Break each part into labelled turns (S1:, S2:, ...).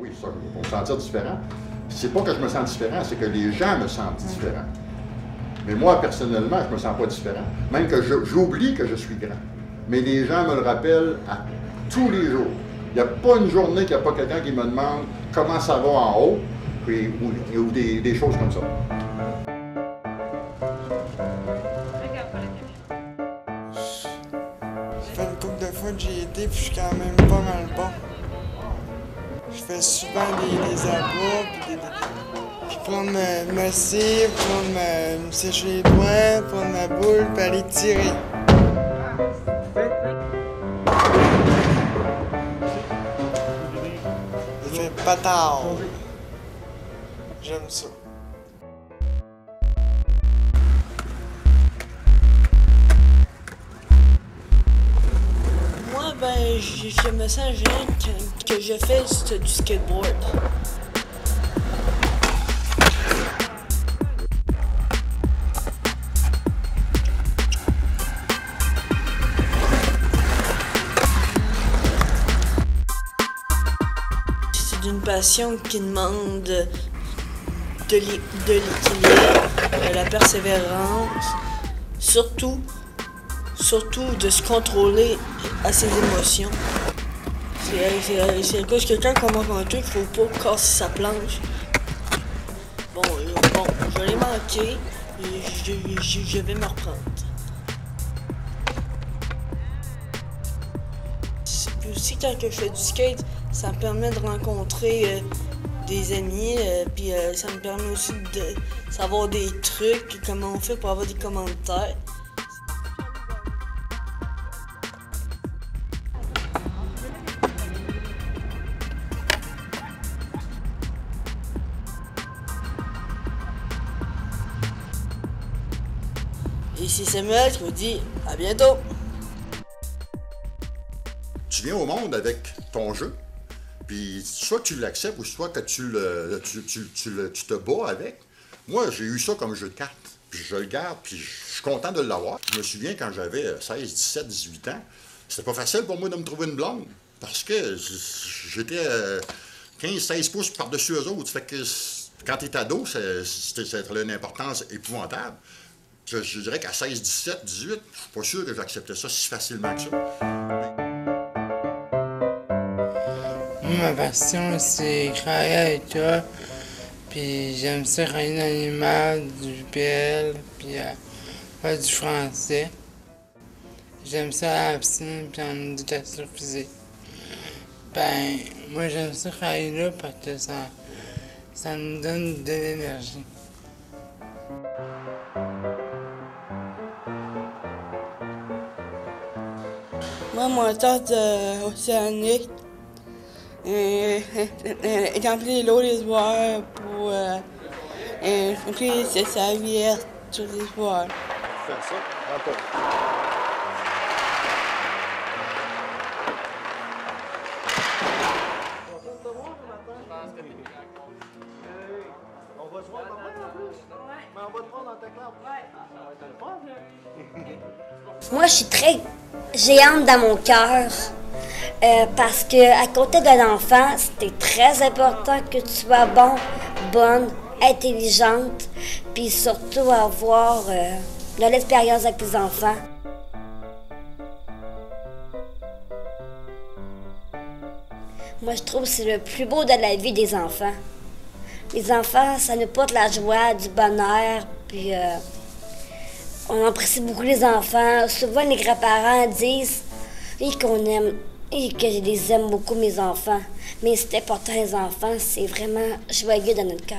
S1: Oui, ça, pour me sentir différent. C'est pas que je me sens différent, c'est que les gens me sentent différent. Mais moi, personnellement, je me sens pas différent. Même que j'oublie que je suis grand. Mais les gens me le rappellent à tous les jours. Il n'y a pas une journée qu'il n'y a pas quelqu'un qui me demande comment ça va en haut, ou des choses comme ça.
S2: Ça fait une couple de fois que j'y étais, puis je suis quand même pas mal bon. Je fais souvent des abats, puis prendre me cire, prendre me sécher les doigts, prendre ma boule, puis aller tirer. Ça fait patard. J'aime ça.
S3: Moi, ben, je me sens gêné que je fais du skateboard. C'est une passion qui demande de l'équilibre, de la persévérance, surtout de se contrôler à ses émotions. C'est à cause que quand on manque un truc, il faut pas casser sa planche. Bon, je l'ai manqué, et je vais me reprendre. Puis aussi, quand je fais du skate, ça me permet de rencontrer des amis, puis ça me permet aussi de savoir des trucs, comment on fait pour avoir des commentaires. Et c'est Samuel qui vous dit à bientôt.
S1: Tu viens au monde avec ton jeu, puis soit tu l'acceptes ou soit que tu te bats avec. Moi, j'ai eu ça comme jeu de cartes, puis je le garde, puis je suis content de l'avoir. Je me souviens quand j'avais 16, 17, 18 ans, c'était pas facile pour moi de me trouver une blonde, parce que j'étais 15, 16 pouces par-dessus eux autres. Fait que quand tu es ado, ça a une importance épouvantable. Je dirais qu'à 16, 17, 18, je suis pas sûr que j'acceptais ça si facilement que ça.
S2: Ma passion, c'est travailler avec toi, puis j'aime ça travailler dans l'animal, du PL, puis faire du français. J'aime ça à la piscine, puis en éducation physique. Ben, moi j'aime ça travailler là parce que ça me donne de l'énergie.
S3: Moi, mon tante océanique est remplie l'eau les soirs pour remplir ses serviettes tous les soirs.
S1: Fais ça, rapport.
S4: On va se voir demain en plus? Mais on va te prendre dans ta classe. Ça va être le fun, là.
S5: Moi, je suis très géante dans mon cœur parce que à côté d'un enfant, c'était très important que tu sois bon, bonne, intelligente, puis surtout avoir de l'expérience avec tes enfants. Moi, je trouve que c'est le plus beau de la vie des enfants. Les enfants, ça nous porte la joie, du bonheur, puis on apprécie beaucoup les enfants. Souvent, les grands-parents disent qu'on aime et que je les aime beaucoup, mes enfants. Mais c'est important, les enfants, c'est vraiment joyeux dans notre cœur.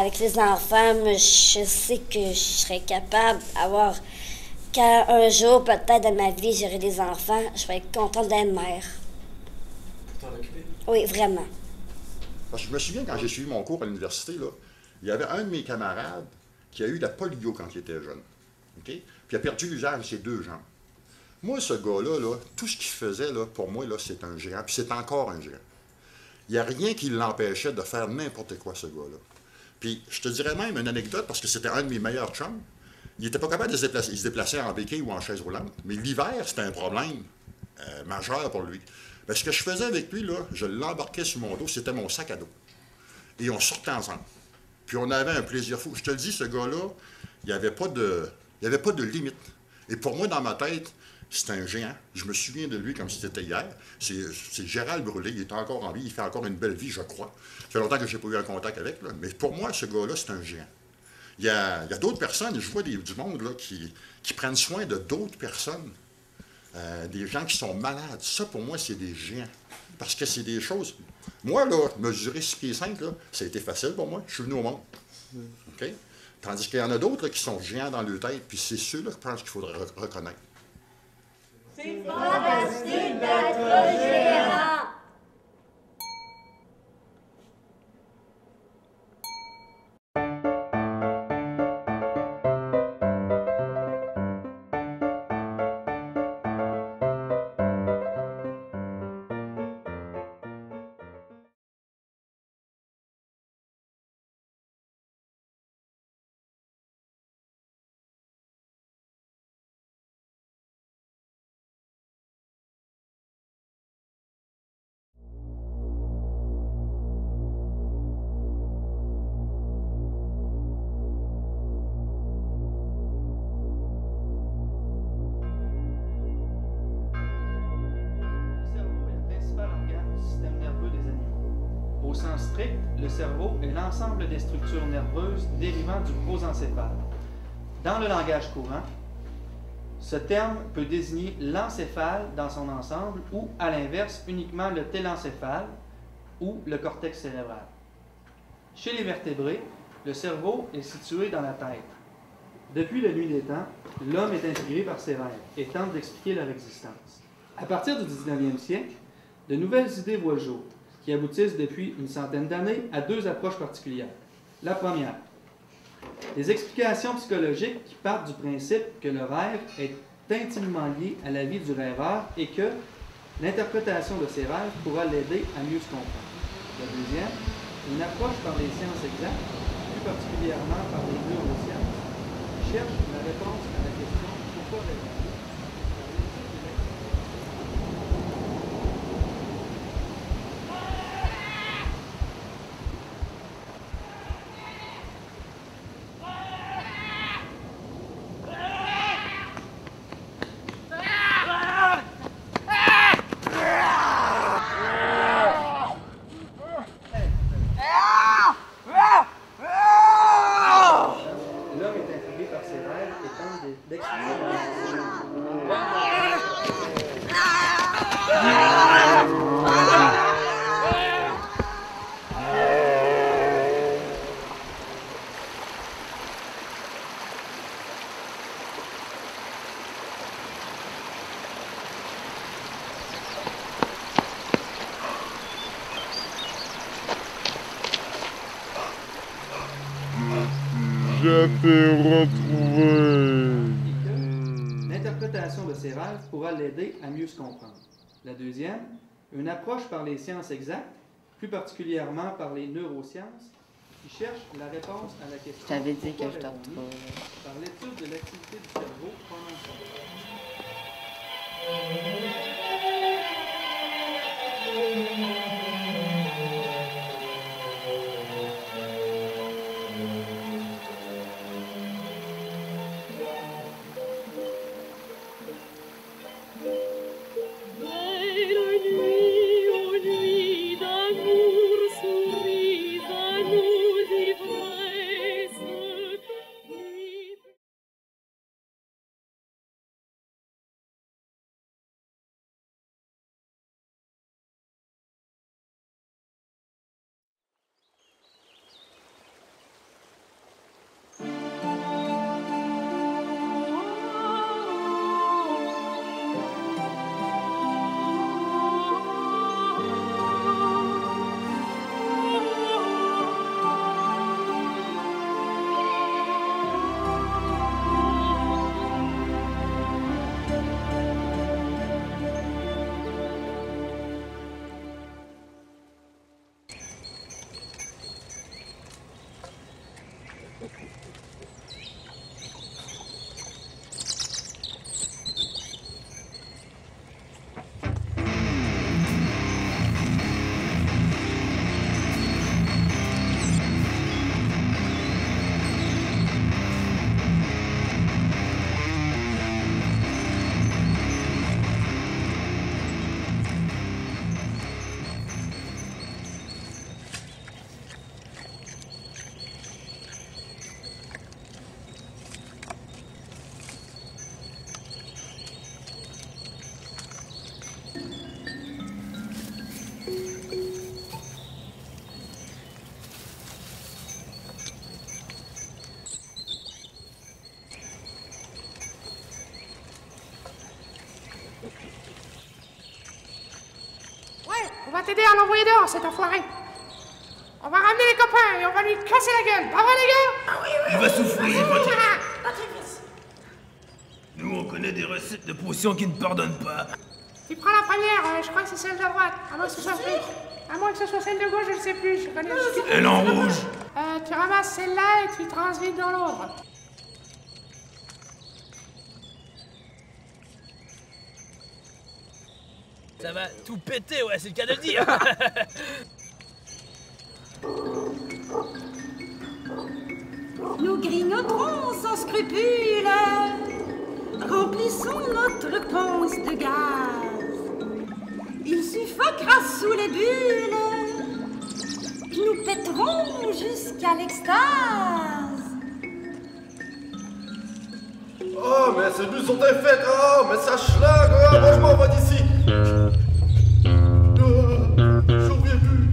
S5: Avec les enfants, je sais que je serais capable d'avoir, quand un jour, peut-être dans ma vie, j'aurai des enfants, je vais être contente d'être mère.
S4: Pour t'en occuper?
S5: Oui, vraiment.
S1: Parce que je me souviens, quand j'ai suivi mon cours à l'université, là, il y avait un de mes camarades qui a eu la polio quand il était jeune. Okay? Puis il a perdu l'usage de ses deux jambes. Moi, ce gars-là, là, tout ce qu'il faisait, là, pour moi, là, c'est un géant. Puis c'est encore un géant. Il n'y a rien qui l'empêchait de faire n'importe quoi, ce gars-là. Puis je te dirais même une anecdote, parce que c'était un de mes meilleurs chums. Il n'était pas capable de se déplacer. Il se déplaçait en béquille ou en chaise roulante. Mais l'hiver, c'était un problème majeur pour lui. Ben, ce que je faisais avec lui, là, je l'embarquais sur mon dos, c'était mon sac à dos. Et on sortait ensemble. Puis on avait un plaisir fou. Je te le dis, ce gars-là, il n'y avait pas de limite. Et pour moi, dans ma tête, c'est un géant. Je me souviens de lui comme si c'était hier. C'est Gérald Brûlé, il est encore en vie, il fait encore une belle vie, je crois. Ça fait longtemps que je n'ai pas eu un contact avec, là. Mais pour moi, ce gars-là, c'est un géant. Il y a d'autres personnes, je vois du monde là, qui prennent soin de d'autres personnes. Des gens qui sont malades. Ça, pour moi, c'est des géants. Parce que c'est des choses... Moi, là, mesurer 6 pieds 5, là, ça a été facile pour moi. Je suis venu au monde. OK? Tandis qu'il y en a d'autres là, qui sont géants dans leur tête, puis c'est ceux-là que je pense qu'il faudrait reconnaître.
S5: C'est fantastique d'être géant!
S6: Au sens strict, le cerveau est l'ensemble des structures nerveuses dérivant du prosencéphale. Dans le langage courant, ce terme peut désigner l'encéphale dans son ensemble ou, à l'inverse, uniquement le télencéphale ou le cortex cérébral. Chez les vertébrés, le cerveau est situé dans la tête. Depuis la nuit des temps, l'homme est intrigué par ses rêves et tente d'expliquer leur existence. À partir du 19e siècle, de nouvelles idées voient le jour, qui aboutissent depuis une centaine d'années à deux approches particulières. La première, des explications psychologiques qui partent du principe que le rêve est intimement lié à la vie du rêveur et que l'interprétation de ses rêves pourra l'aider à mieux se comprendre. La deuxième, une approche par les sciences exactes, plus particulièrement par les neurosciences, qui cherche la réponse à la question « Pourquoi rêver ?» L'homme est intrigué par ses rêves et tente d'expliquer.
S7: Je t'ai retrouvé.
S6: L'interprétation de ses rêves pourra l'aider à mieux se comprendre. La deuxième, une approche par les sciences exactes, plus particulièrement par les neurosciences, qui cherche la réponse à la question.
S8: Je t'avais dit que
S6: pourquoi
S8: je te
S6: rêvons-nous
S8: retrouve.
S6: par l'étude de l'activité du cerveau pendant le sommeil.
S8: t'aider à l'envoyer dehors, cet enfoiré. On va ramener les copains et on va lui casser la gueule. Pas vrai, les gars?
S9: Il va souffrir, Patrick. Nous, on connaît des recettes de potions qui ne pardonnent pas.
S8: Tu prends la première, je crois que c'est celle de droite. À moins que ce soit celle de gauche, je ne sais plus. Je connais juste...
S9: Elle en rouge.
S8: Tu ramasses celle-là et tu transvites dans l'autre.
S10: Ça va tout péter, ouais, c'est le cas de le dire.
S11: Nous grignoterons sans scrupule, remplissons notre panse de gaz. Il suffoquera sous les bulles, nous péterons jusqu'à l'extase.
S12: Oh, mais ces bulles sont infectes. Oh, mais ça schlag. Oh, moi, je m'en vais d'ici. J'en reviens plus.